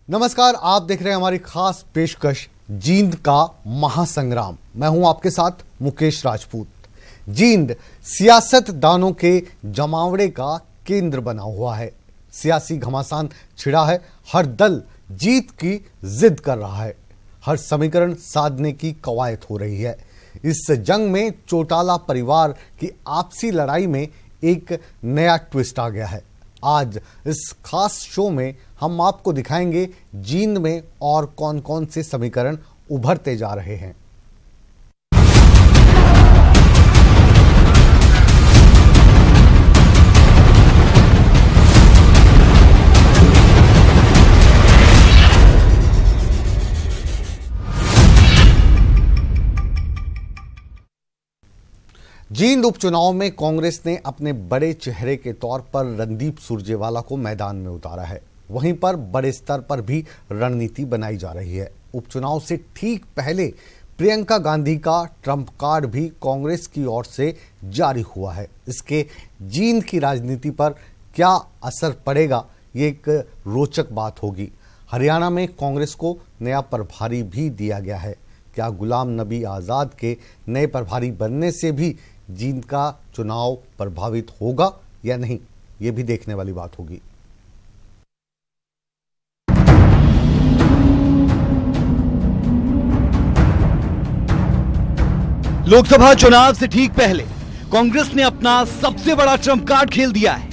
नमस्कार, आप देख रहे हैं हमारी खास पेशकश जींद का महासंग्राम। मैं हूं आपके साथ मुकेश राजपूत। जींद सियासतदानों के जमावड़े का केंद्र बना हुआ है। सियासी घमासान छिड़ा है। हर दल जीत की जिद कर रहा है। हर समीकरण साधने की कवायद हो रही है। इस जंग में चौटाला परिवार की आपसी लड़ाई में एक नया ट्विस्ट आ गया है। आज इस खास शो में हम आपको दिखाएंगे जींद में और कौन कौन से समीकरण उभरते जा रहे हैं। जींद उपचुनाव में कांग्रेस ने अपने बड़े चेहरे के तौर पर रणदीप सुरजेवाला को मैदान में उतारा है। वहीं पर बड़े स्तर पर भी रणनीति बनाई जा रही है। उपचुनाव से ठीक पहले प्रियंका गांधी का ट्रंप कार्ड भी कांग्रेस की ओर से जारी हुआ है। इसके जींद की राजनीति पर क्या असर पड़ेगा, ये एक रोचक बात होगी। हरियाणा में कांग्रेस को नया प्रभारी भी दिया गया है। क्या गुलाम नबी आजाद के नए प्रभारी बनने से भी जींद का चुनाव प्रभावित होगा या नहीं, यह भी देखने वाली बात होगी। लोकसभा चुनाव से ठीक पहले कांग्रेस ने अपना सबसे बड़ा ट्रंप कार्ड खेल दिया है,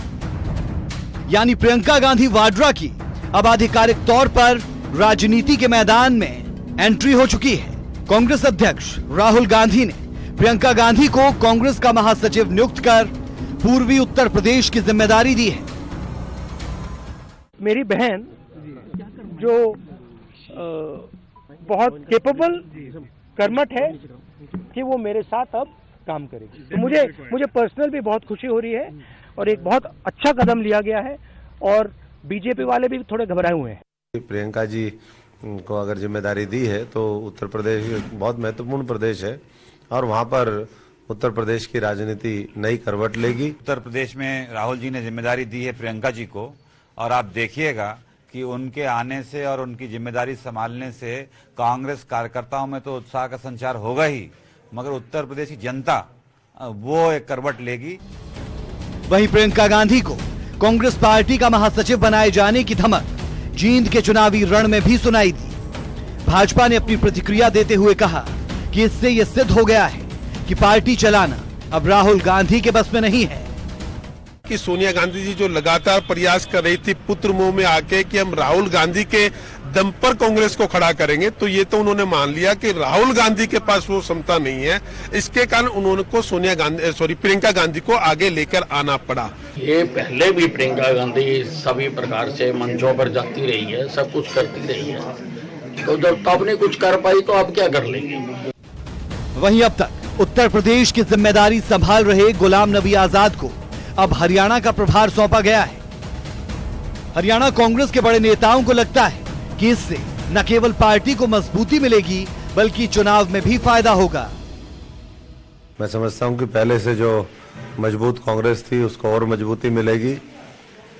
यानी प्रियंका गांधी वाड्रा की अब आधिकारिक तौर पर राजनीति के मैदान में एंट्री हो चुकी है। कांग्रेस अध्यक्ष राहुल गांधी ने प्रियंका गांधी को कांग्रेस का महासचिव नियुक्त कर पूर्वी उत्तर प्रदेश की जिम्मेदारी दी है। मेरी बहन जो बहुत केपेबल कर्मठ है कि वो मेरे साथ अब काम करेगी, तो मुझे पर्सनल भी बहुत खुशी हो रही है और एक बहुत अच्छा कदम लिया गया है। और बीजेपी वाले भी थोड़े घबराए हुए हैं। प्रियंका जी को अगर जिम्मेदारी दी है तो उत्तर प्रदेश बहुत महत्वपूर्ण प्रदेश है और वहां पर उत्तर प्रदेश की राजनीति नई करवट लेगी। उत्तर प्रदेश में राहुल जी ने जिम्मेदारी दी है प्रियंका जी को, और आप देखिएगा कि उनके आने से और उनकी जिम्मेदारी संभालने से कांग्रेस कार्यकर्ताओं में तो उत्साह का संचार होगा ही, मगर उत्तर प्रदेश की जनता वो एक करवट लेगी। वहीं प्रियंका गांधी को कांग्रेस पार्टी का महासचिव बनाए जाने की धमक जींद के चुनावी रण में भी सुनाई दी। भाजपा ने अपनी प्रतिक्रिया देते हुए कहा कि इससे यह सिद्ध हो गया है कि पार्टी चलाना अब राहुल गांधी के बस में नहीं है। कि सोनिया गांधी जी जो लगातार प्रयास कर रही थी पुत्र मुंह में आके कि हम राहुल गांधी के दम पर कांग्रेस को खड़ा करेंगे, तो ये तो उन्होंने मान लिया कि राहुल गांधी के पास वो क्षमता नहीं है। इसके कारण उन्होंने को प्रियंका गांधी को आगे लेकर आना पड़ा। ये पहले भी प्रियंका गांधी सभी प्रकार से मंचों पर जाती रही है, सब कुछ करती रही है, तो जब तब नहीं कुछ कर पाई तो अब क्या कर लेंगे। वहीं अब तक उत्तर प्रदेश की जिम्मेदारी संभाल रहे गुलाम नबी आजाद को अब हरियाणा का प्रभार सौंपा गया है। हरियाणा कांग्रेस के बड़े नेताओं को लगता है कि इससे न केवल पार्टी को मजबूती मिलेगी बल्कि चुनाव में भी फायदा होगा। मैं समझता हूं कि पहले से जो मजबूत कांग्रेस थी उसको और मजबूती मिलेगी,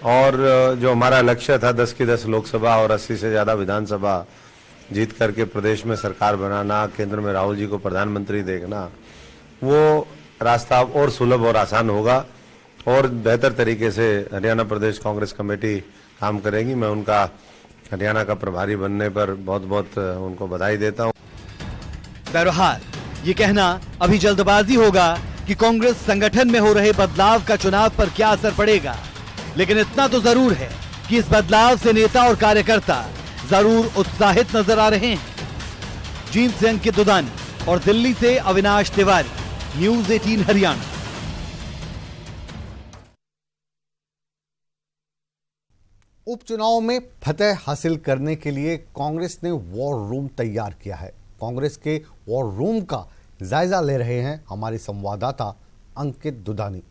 और जो हमारा लक्ष्य था 10 की 10 लोकसभा और 80 से ज्यादा विधानसभा जीत करके प्रदेश में सरकार बनाना, केंद्र में राहुल जी को प्रधानमंत्री देखना, वो रास्ता और सुलभ और आसान होगा और बेहतर तरीके से हरियाणा प्रदेश कांग्रेस कमेटी काम करेगी। मैं उनका हरियाणा का प्रभारी बनने पर बहुत बहुत उनको बधाई देता हूं। बहरहाल ये कहना अभी जल्दबाजी होगा कि कांग्रेस संगठन में हो रहे बदलाव का चुनाव पर क्या असर पड़ेगा, लेकिन इतना तो जरूर है कि इस बदलाव से नेता और कार्यकर्ता जरूर उत्साहित नजर आ रहे हैं। जींद से अंकित दुदानी और दिल्ली से अविनाश तिवारी, न्यूज़ 18 हरियाणा। उपचुनाव में फतेह हासिल करने के लिए कांग्रेस ने वॉर रूम तैयार किया है। कांग्रेस के वॉर रूम का जायजा ले रहे हैं हमारे संवाददाता अंकित दुदानी।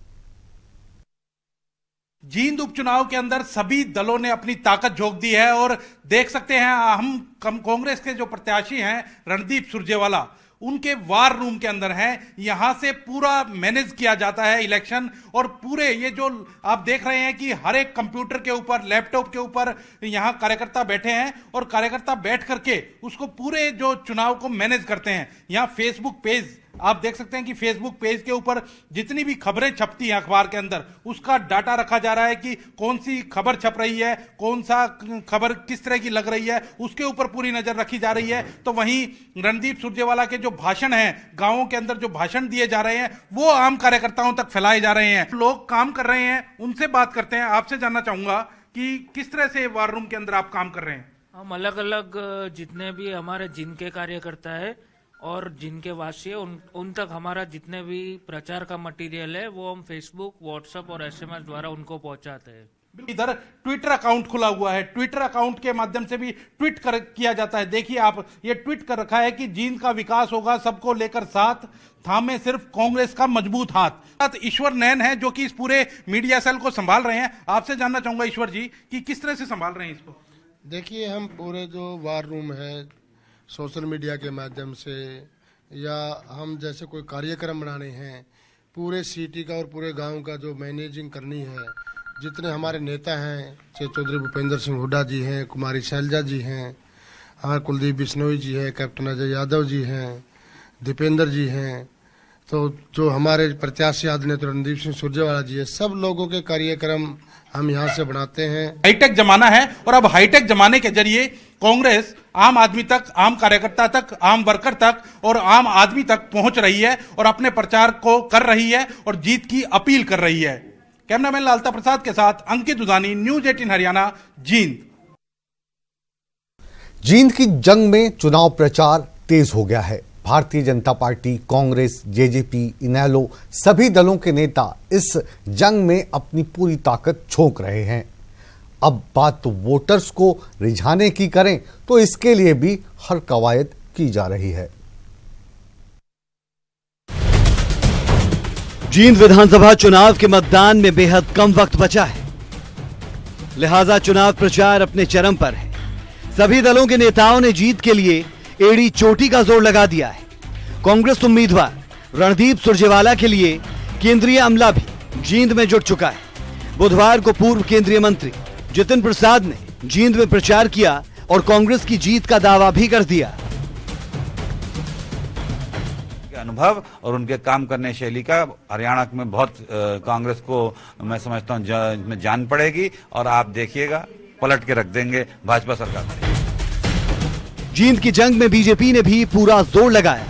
जींद उपचुनाव के अंदर सभी दलों ने अपनी ताकत झोंक दी है और देख सकते हैं हम कांग्रेस के जो प्रत्याशी हैं रणदीप सुरजेवाला, उनके वार रूम के अंदर हैं। यहां से पूरा मैनेज किया जाता है इलेक्शन, और पूरे ये जो आप देख रहे हैं कि हर एक कंप्यूटर के ऊपर, लैपटॉप के ऊपर यहां कार्यकर्ता बैठे हैं और कार्यकर्ता बैठ करके उसको पूरे जो चुनाव को मैनेज करते हैं। यहां फेसबुक पेज आप देख सकते हैं कि फेसबुक पेज के ऊपर जितनी भी खबरें छपती हैं अखबार के अंदर, उसका डाटा रखा जा रहा है कि कौन सी खबर छप रही है, कौन सा खबर किस तरह की लग रही है, उसके ऊपर पूरी नजर रखी जा रही है। तो वहीं रणदीप सुरजेवाला के जो भाषण हैं, गांवों के अंदर जो भाषण दिए जा रहे हैं, वो आम कार्यकर्ताओं तक फैलाए जा रहे हैं। लोग काम कर रहे हैं, उनसे बात करते हैं। आपसे जानना चाहूंगा कि किस तरह से वार रूम के अंदर आप काम कर रहे हैं। हम अलग अलग जितने भी हमारे जिनके कार्यकर्ता है और जिनके वासी है उन तक हमारा जितने भी प्रचार का मटेरियल है वो हम फेसबुक, व्हाट्सएप और SMS द्वारा उनको पहुंचाते हैं। इधर ट्विटर अकाउंट खुला हुआ है, ट्विटर अकाउंट के माध्यम से भी ट्वीट किया जाता है। देखिए आप, ये ट्वीट कर रखा है कि जींद का विकास होगा, सबको लेकर साथ, थामे सिर्फ कांग्रेस का मजबूत हाथ। ईश्वर नैन है जो कि इस पूरे मीडिया सेल को संभाल रहे हैं। आपसे जानना चाहूंगा ईश्वर जी कि किस तरह से संभाल रहे हैं इसको। देखिए, हम पूरे जो वार रूम है सोशल मीडिया के माध्यम से, या हम जैसे कोई कार्यक्रम बनाने हैं, पूरे सिटी का और पूरे गांव का जो मैनेजिंग करनी है, जितने हमारे नेता हैं, चौधरी भूपेंद्र सिंह हुड्डा जी हैं, कुमारी शैलजा जी हैं, हमारे कुलदीप बिश्नोई जी हैं, कैप्टन अजय यादव जी हैं, दीपेंद्र जी हैं, तो जो हमारे प्रत्याशी आदरणीय रणदीप सिंह सुरजेवाला जी है, सब लोगों के कार्यक्रम हम यहाँ से बनाते हैं। हाईटेक जमाना है और अब हाईटेक जमाने के जरिए कांग्रेस आम आदमी तक, आम कार्यकर्ता तक, आम वर्कर तक और आम आदमी तक पहुंच रही है और अपने प्रचार को कर रही है और जीत की अपील कर रही है। कैमरामैन लालता प्रसाद के साथ अंकित दुधानी, न्यूज़ 18 हरियाणा, जींद। जींद की जंग में चुनाव प्रचार तेज हो गया है। भारतीय जनता पार्टी, कांग्रेस, जेजेपी, इनेलो सभी दलों के नेता इस जंग में अपनी पूरी ताकत झोंक रहे हैं। अब बात तो वोटर्स को रिझाने की करें तो इसके लिए भी हर कवायद की जा रही है। जींद विधानसभा चुनाव के मतदान में बेहद कम वक्त बचा है, लिहाजा चुनाव प्रचार अपने चरम पर है। सभी दलों के नेताओं ने जीत के लिए एड़ी चोटी का जोर लगा दिया है। कांग्रेस उम्मीदवार रणदीप सुरजेवाला के लिए केंद्रीय अमला भी जींद में जुट चुका है। बुधवार को पूर्व केंद्रीय मंत्री जितिन प्रसाद ने जींद में प्रचार किया और कांग्रेस की जीत का दावा भी कर दिया। अनुभव और उनके काम करने शैली का हरियाणा में बहुत कांग्रेस को मैं समझता हूं जान पड़ेगी और आप देखिएगा पलट के रख देंगे भाजपा सरकार। जींद की जंग में बीजेपी ने भी पूरा जोर लगाया।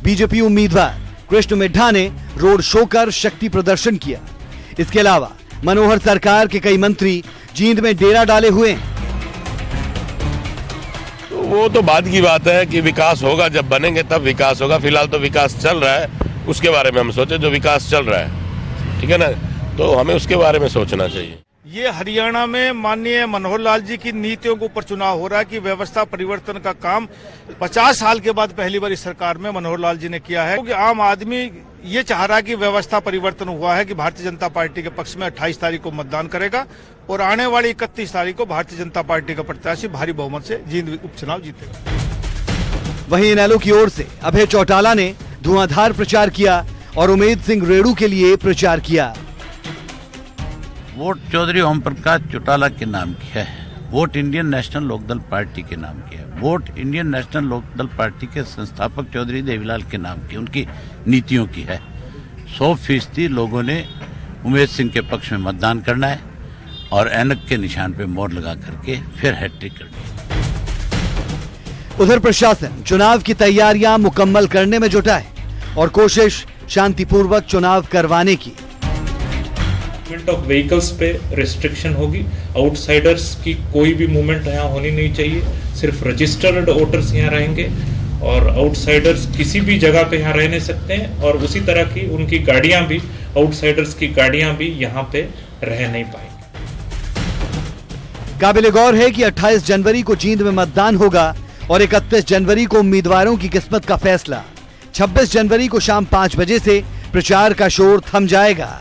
बीजेपी उम्मीदवार कृष्ण मिड्ढा ने रोड शो कर शक्ति प्रदर्शन किया। इसके अलावा मनोहर सरकार के कई मंत्री जींद में डेरा डाले हुए हैं। तो वो तो बाद की बात है कि विकास होगा, जब बनेंगे तब विकास होगा। फिलहाल तो विकास चल रहा है, उसके बारे में हम सोचे। जो विकास चल रहा है, ठीक है ना, तो हमें उसके बारे में सोचना चाहिए। ये हरियाणा में माननीय मनोहर लाल जी की नीतियों के ऊपर चुनाव हो रहा है कि व्यवस्था परिवर्तन का काम 50 साल के बाद पहली बार इस सरकार में मनोहर लाल जी ने किया है। क्योंकि आम आदमी ये चाह रहा है कि व्यवस्था परिवर्तन हुआ है कि भारतीय जनता पार्टी के पक्ष में 28 तारीख को मतदान करेगा और आने वाली 31 तारीख को भारतीय जनता पार्टी का प्रत्याशी भारी बहुमत से जींद उपचुनाव जीतेगा। वहीं इनेलो की ओर से अभय चौटाला ने धुआंधार प्रचार किया और उमेद सिंह रेणु के लिए प्रचार किया। वोट चौधरी ओम प्रकाश चौटाला के नाम की है, vote Indian National Lokdal party के नाम की है, vote Indian National Lokdal party के संस्थापक चौधरी देवीलाल के नाम की, उनकी नीतियों की है। 100% लोगों ने उमेद सिंह के पक्ष में मतदान करना है और ऐनक के निशान पे मोहर लगा करके फिर हैट्रिक करनी है। उधर प्रशासन चुनाव की तैयारियां मुकम्मल करने में जुटा है और कोशिश शांतिपूर्वक चुनाव करवाने की। ऑफ व्हीकल्स पे रिस्ट्रिक्शन होगी, आउटसाइडर्स की कोई भी मूवमेंट यहाँ होनी नहीं चाहिए, सिर्फ रजिस्टर्ड वोटर्स यहाँ रहेंगे और आउटसाइडर्स किसी भी जगह पे यहाँ रह नहीं सकते हैं और उसी तरह की उनकी गाड़ियां भी, आउटसाइडर्स की गाड़ियां भी यहाँ पे रह नहीं पाएंगी। काबिल गौर है कि 28 जनवरी को जींद में मतदान होगा और 31 जनवरी को उम्मीदवारों की किस्मत का फैसला। 26 जनवरी को शाम 5 बजे से प्रचार का शोर थम जाएगा।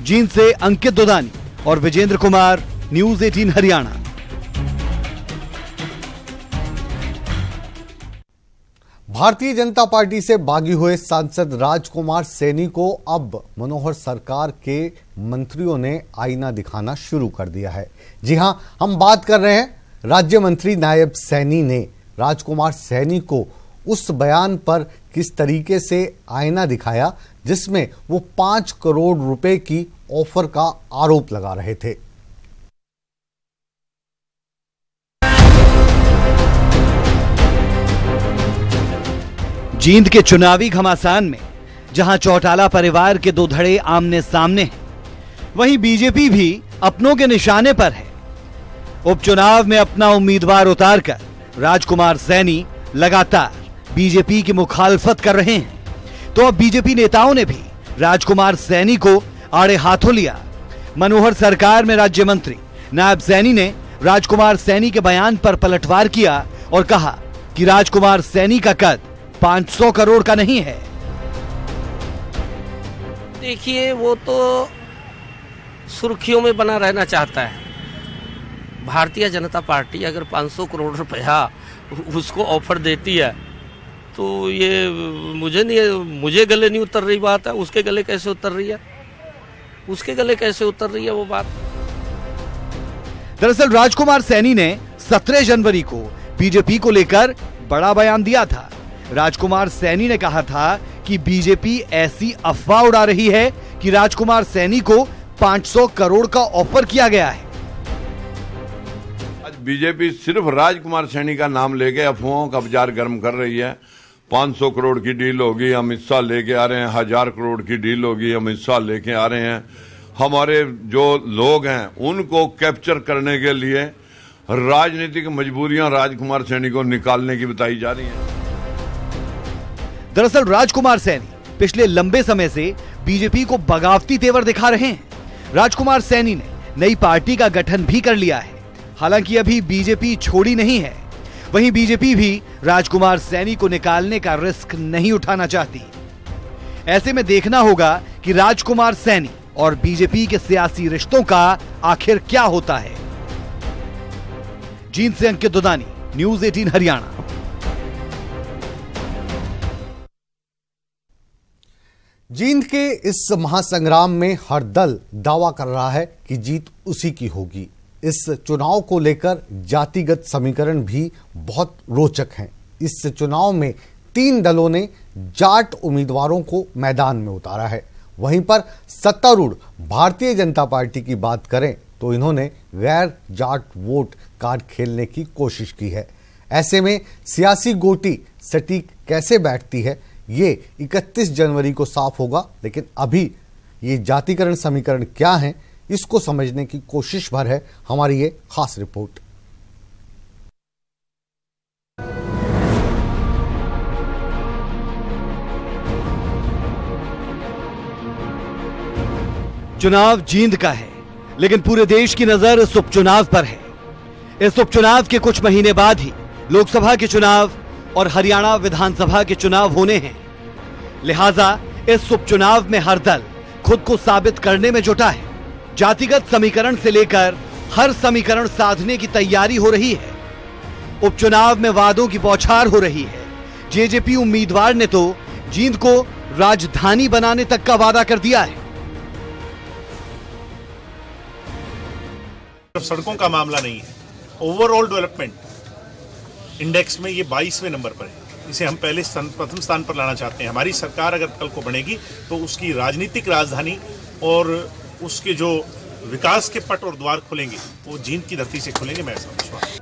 जींद से अंकित दुधानी और विजेंद्र कुमार, न्यूज़ 18 हरियाणा। भारतीय जनता पार्टी से बागी हुए सांसद राजकुमार सैनी को अब मनोहर सरकार के मंत्रियों ने आईना दिखाना शुरू कर दिया है। जी हां, हम बात कर रहे हैं राज्य मंत्री नायब सैनी ने राजकुमार सैनी को उस बयान पर किस तरीके से आईना दिखाया जिसमें वो 5 करोड़ रुपए की ऑफर का आरोप लगा रहे थे। जींद के चुनावी घमासान में जहां चौटाला परिवार के दो धड़े आमने सामने हैं, वहीं बीजेपी भी अपनों के निशाने पर है। उपचुनाव में अपना उम्मीदवार उतारकर राजकुमार सैनी लगातार बीजेपी की मुखालफत कर रहे हैं, तो अब बीजेपी नेताओं ने भी राजकुमार सैनी को आड़े हाथों लिया। मनोहर सरकार में राज्य मंत्री नायब सैनी ने राजकुमार सैनी के बयान पर पलटवार किया और कहा कि राजकुमार सैनी का कद 500 करोड़ का नहीं है। देखिए, वो तो सुर्खियों में बना रहना चाहता है। भारतीय जनता पार्टी अगर 500 करोड़ रुपया उसको ऑफर देती है तो ये मुझे गले नहीं उतर रही बात है। उसके गले कैसे उतर रही है? उसके गले कैसे उतर रही है वो बात? दरअसल राजकुमार सैनी ने 17 जनवरी को बीजेपी को लेकर बड़ा बयान दिया था। राजकुमार सैनी ने कहा था कि बीजेपी ऐसी अफवाह उड़ा रही है कि राजकुमार सैनी को 500 करोड़ का ऑफर किया गया है। आज बीजेपी सिर्फ राजकुमार सैनी का नाम लेके अफवाहों का बाजार गर्म कर रही है। 500 करोड़ की डील होगी, हम हिस्सा लेके आ रहे हैं। 1000 करोड़ की डील होगी, हम हिस्सा लेके आ रहे हैं। हमारे जो लोग हैं उनको कैप्चर करने के लिए राजनीतिक मजबूरियां राजकुमार सैनी को निकालने की बताई जा रही हैं। दरअसल राजकुमार सैनी पिछले लंबे समय से बीजेपी को बगावती तेवर दिखा रहे हैं। राजकुमार सैनी ने नई पार्टी का गठन भी कर लिया है। हालांकि अभी बीजेपी छोड़ी नहीं है, वहीं बीजेपी भी राजकुमार सैनी को निकालने का रिस्क नहीं उठाना चाहती। ऐसे में देखना होगा कि राजकुमार सैनी और बीजेपी के सियासी रिश्तों का आखिर क्या होता है। जींद से अंकित दुदानी, न्यूज़ 18 हरियाणा। जींद के इस महासंग्राम में हर दल दावा कर रहा है कि जीत उसी की होगी। इस चुनाव को लेकर जातिगत समीकरण भी बहुत रोचक हैं। इस चुनाव में 3 दलों ने जाट उम्मीदवारों को मैदान में उतारा है। वहीं पर सत्तारूढ़ भारतीय जनता पार्टी की बात करें तो इन्होंने गैर जाट वोट कार्ड खेलने की कोशिश की है। ऐसे में सियासी गोटी सटीक कैसे बैठती है ये 31 जनवरी को साफ होगा, लेकिन अभी ये जातिकरण समीकरण क्या है इसको समझने की कोशिश भर है हमारी ये खास रिपोर्ट। चुनाव जींद का है, लेकिन पूरे देश की नजर इस उपचुनाव पर है। इस उपचुनाव के कुछ महीने बाद ही लोकसभा के चुनाव और हरियाणा विधानसभा के चुनाव होने हैं। लिहाजा इस उपचुनाव में हर दल खुद को साबित करने में जुटा है। जातिगत समीकरण से लेकर हर समीकरण साधने की तैयारी हो रही है। उपचुनाव में वादों की बौछार हो रही है। जेजेपी उम्मीदवार ने तो जींद को राजधानी बनाने तक का वादा कर दिया है। सड़कों का मामला नहीं है, ओवरऑल डेवलपमेंट इंडेक्स में ये 22वें नंबर पर है। इसे हम प्रथम स्थान पर लाना चाहते हैं। हमारी सरकार अगर कल को बनेगी तो उसकी राजनीतिक राजधानी और उसके जो विकास के पट और द्वार खुलेंगे वो जींद की धरती से खुलेंगे, मैं ऐसा विश्वास।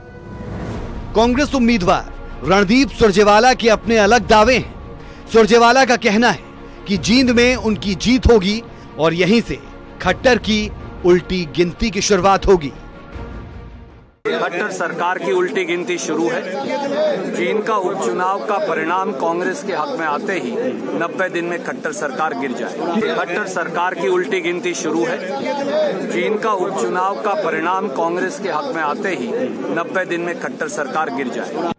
कांग्रेस उम्मीदवार रणदीप सुरजेवाला के अपने अलग दावे हैं। सुरजेवाला का कहना है कि जींद में उनकी जीत होगी और यहीं से खट्टर की उल्टी गिनती की शुरुआत होगी। खट्टर सरकार की उल्टी गिनती शुरू है। जींद का उपचुनाव का परिणाम कांग्रेस के हक में आते ही 90 दिन में खट्टर सरकार गिर जाए। खट्टर सरकार की उल्टी गिनती शुरू है। जींद का उपचुनाव का परिणाम कांग्रेस के हक में आते ही 90 दिन में खट्टर सरकार गिर जाए।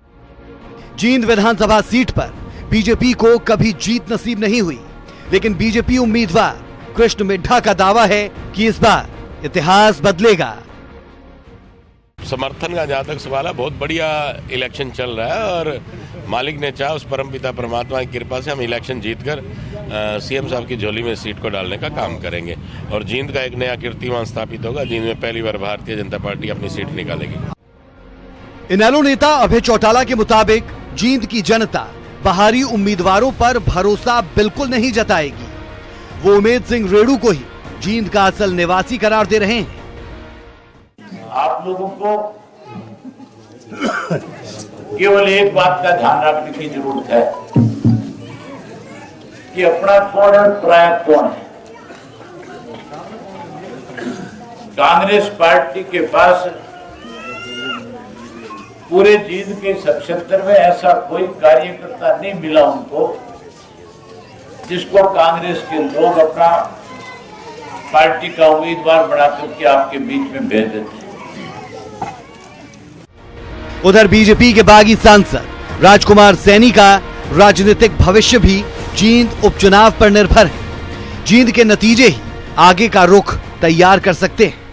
जींद विधानसभा सीट पर बीजेपी को कभी जीत नसीब नहीं हुई, लेकिन बीजेपी उम्मीदवार कृष्ण मिड्ढा का दावा है कि इस बार इतिहास बदलेगा। समर्थन का जहाँ तक सवाल है, बहुत बढ़िया इलेक्शन चल रहा है और मालिक ने चाहा, उस परमपिता परमात्मा की कृपा से हम इलेक्शन जीतकर सीएम साहब की झोली में सीट को डालने का काम करेंगे और जींद का एक नया कीर्तिमान स्थापित होगा। जींद में पहली बार भारतीय जनता पार्टी अपनी सीट निकालेगी। इनेलो नेता अभय चौटाला के मुताबिक जींद की जनता बाहरी उम्मीदवारों पर भरोसा बिल्कुल नहीं जताएगी। वो उमेद सिंह रेणु को ही जींद का असल निवासी करार दे रहे हैं। आप लोगों को केवल एक बात का ध्यान रखने की जरूरत है कि अपना कौन है, पराया कौन है। कांग्रेस पार्टी के पास पूरे जींद के सब क्षेत्र में ऐसा कोई कार्यकर्ता नहीं मिला उनको जिसको कांग्रेस के लोग अपना पार्टी का उम्मीदवार बना करके आपके बीच में भेज देते। उधर बीजेपी के बागी सांसद राजकुमार सैनी का राजनीतिक भविष्य भी जींद उपचुनाव पर निर्भर है। जींद के नतीजे ही आगे का रुख तैयार कर सकते हैं।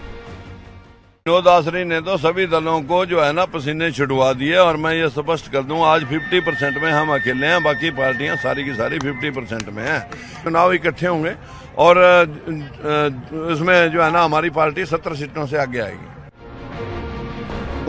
विनोद आसरी ने तो सभी दलों को जो है ना पसीने छुड़वा दिए और मैं ये स्पष्ट कर दूं, आज 50% में हम अकेले हैं, बाकी पार्टियां सारी की सारी 50% में हैं। चुनाव इकट्ठे होंगे और इसमें जो है ना हमारी पार्टी 17 सीटों से आगे आएगी।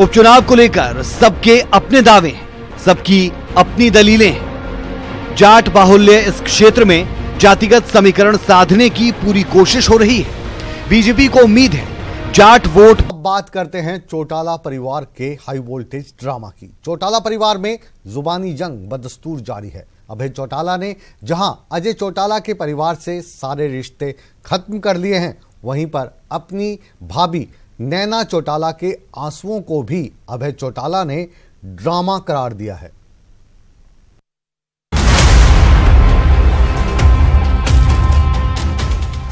उपचुनाव को लेकर सबके अपने दावे हैं, सबकी अपनी दलीलें हैं। जाट बाहुल्य इस क्षेत्र में जातिगत समीकरण साधने की पूरी कोशिश हो रही है। बीजेपी को उम्मीद है जाट वोट। अब बात करते हैं चौटाला परिवार के हाई वोल्टेज ड्रामा की। चौटाला परिवार में जुबानी जंग बदस्तूर जारी है। अभय चौटाला ने जहां अजय चौटाला के परिवार से सारे रिश्ते खत्म कर लिए हैं, वहीं पर अपनी भाभी नैना चौटाला के आंसुओं को भी अभय चौटाला ने ड्रामा करार दिया है।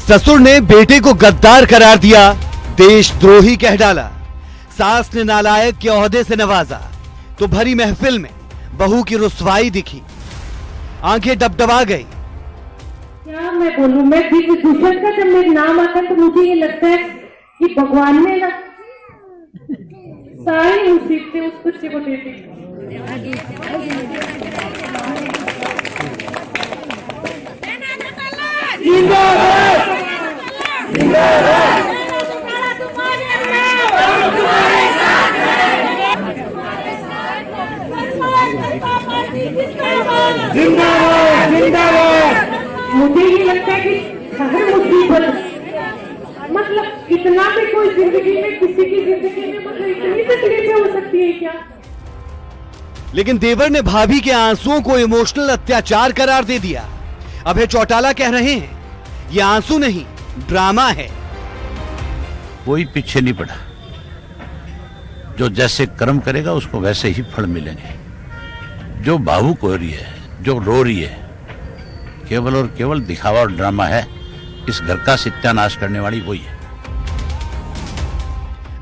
ससुर ने बेटे को गद्दार करार दिया, देशद्रोही कह डाला। सास ने नालायक के ओहदे से नवाजा तो भरी महफिल में बहू की रुसवाई दिखी, आंखें डबडबा गई। क्या मैं बोलूं, मैं दूसरे का जब मेरा नाम आता है तो मुझे ये लगता है कि भगवान ने ना सारी मुसीबतें उस बच्चे को दे दी। मुझे ये लगता है कि हर मुसीबत मतलब इतना भी कोई जिंदगी में किसी की जिंदगी में मतलब इतनी तकलीफें हो सकती है क्या? लेकिन देवर ने भाभी के आंसुओं को इमोशनल अत्याचार करार दे दिया। अभय चौटाला कह रहे हैं ये आंसू नहीं, ड्रामा है। कोई पीछे नहीं पड़ा, जो जैसे कर्म करेगा उसको वैसे ही फल मिलेंगे। जो भावुक हो रही है, जो रो रही है, केवल और केवल दिखावा और ड्रामा है। इस घर का सत्यानाश करने वाली वही है।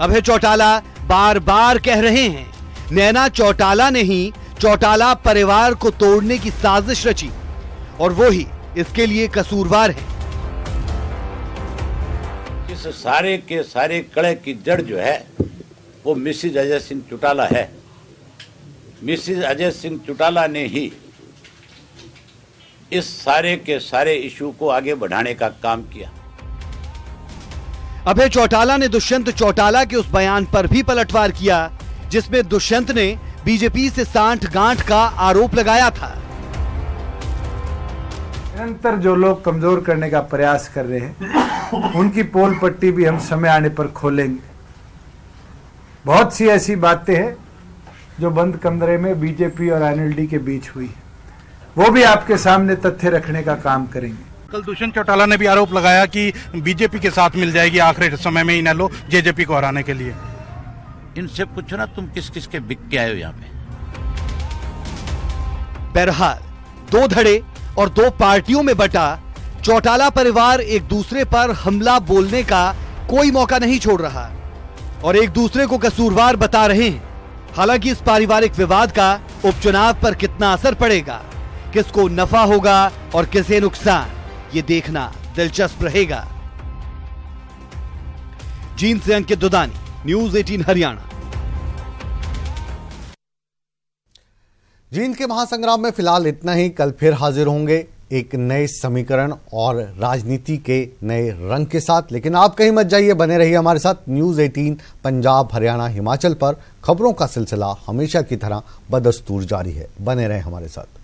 अभय चौटाला बार बार कह रहे हैं नैना चौटाला ने ही चौटाला परिवार को तोड़ने की साजिश रची और वो ही इसके लिए कसूरवार है। इस सारे के सारे कड़े की जड़ जो है वो मिसिज अजय सिंह चौटाला है। मिसिज अजय सिंह चौटाला ने ही इस सारे के सारे इशू को आगे बढ़ाने का काम किया। अभय चौटाला ने दुष्यंत चौटाला के उस बयान पर भी पलटवार किया जिसमें दुष्यंत ने बीजेपी से सांठ-गांठ का आरोप लगाया था। निरंतर जो लोग कमजोर करने का प्रयास कर रहे हैं उनकी पोल पट्टी भी हम समय आने पर खोलेंगे। बहुत सी ऐसी बातें हैं जो बंद कमरे में बीजेपी और एनएलडी के बीच हुई, वो भी आपके सामने तथ्य रखने का काम करेंगे। कल दुष्यंत चौटाला ने भी आरोप लगाया कि बीजेपी के साथ मिल जाएगी आखिरी समय में इनेलो जेजेपी को हराने के लिए। इनसे पूछो ना तुम किस किस के बिक के आए हो यहाँ पे। बहरहाल दो धड़े और दो पार्टियों में बटा चौटाला परिवार एक दूसरे पर हमला बोलने का कोई मौका नहीं छोड़ रहा और एक दूसरे को कसूरवार बता रहे हैं। हालांकि इस पारिवारिक विवाद का उपचुनाव पर कितना असर पड़ेगा, किसको नफा होगा और किसे नुकसान, ये देखना दिलचस्प रहेगा। जींद से अंकित दुदानी, न्यूज 18 हरियाणा। जींद के महासंग्राम में फिलहाल इतना ही। कल फिर हाजिर होंगे एक नए समीकरण और राजनीति के नए रंग के साथ। लेकिन आप कहीं मत जाइए, बने रहिए हमारे साथ। न्यूज़ 18 पंजाब, हरियाणा, हिमाचल पर खबरों का सिलसिला हमेशा की तरह बदस्तूर जारी है। बने रहें हमारे साथ।